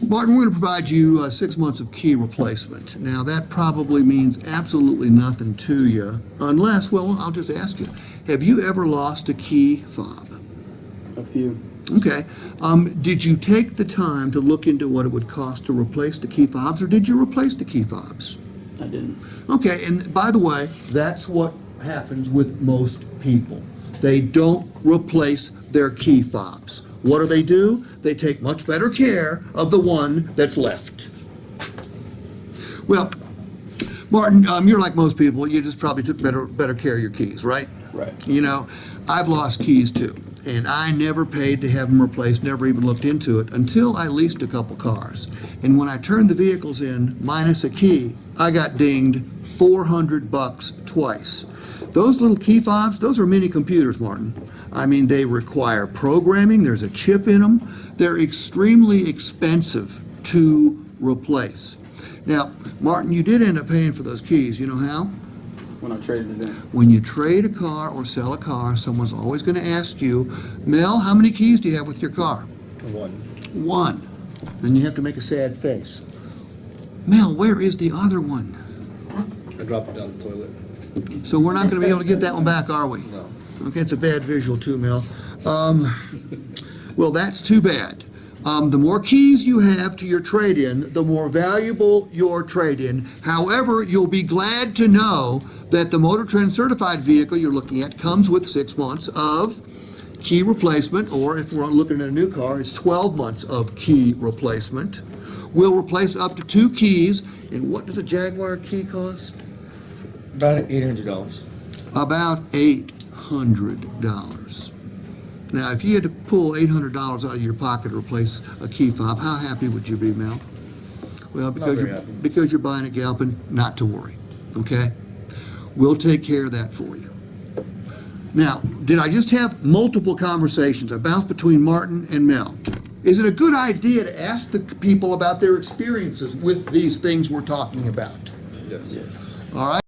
Martin, we're going to provide you 6 months of key replacement. Now, that probably means absolutely nothing to you, unless, well, I'll just ask you, have you ever lost a key fob? A few. Okay. Did you take the time to look into what it would cost to replace the key fobs, or did you replace the key fobs? I didn't. Okay, and by the way, that's what happens with most people. They don't replace their key fobs. What do? They take much better care of the one that's left. Well, Martin, you're like most people. You just probably took better care of your keys, right? Right. You know, I've lost keys too, and I never paid to have them replaced, never even looked into it until I leased a couple cars. And when I turned the vehicles in, minus a key, I got dinged $400 twice. Those little key fobs, those are mini computers, Martin. I mean, they require programming. There's a chip in them. They're extremely expensive to replace. Now, Martin, you did end up paying for those keys. You know how? When I traded it in. When you trade a car or sell a car, someone's always going to ask you, Mel, how many keys do you have with your car? One. Then you have to make a sad face. Mel, where is the other one? I dropped it down the toilet. So we're not going to be able to get that one back, are we? No. Okay, it's a bad visual too, Mel. Well, that's too bad. The more keys you have to your trade-in, the more valuable your trade-in. However, you'll be glad to know that the Motor Trend certified vehicle you're looking at comes with 6 months of key replacement, or if we're looking at a new car, it's 12 months of key replacement. We'll replace up to 2 keys. And what does a Jaguar key cost? About $800. About $800. Now, if you had to pull $800 out of your pocket to replace a key fob, how happy would you be, Mel? Well, because you're buying a Galpin, not to worry, okay? We'll take care of that for you. Now, did I just have multiple conversations, a bounce between Martin and Mel? Is it a good idea to ask the people about their experiences with these things we're talking about? Yes. All right?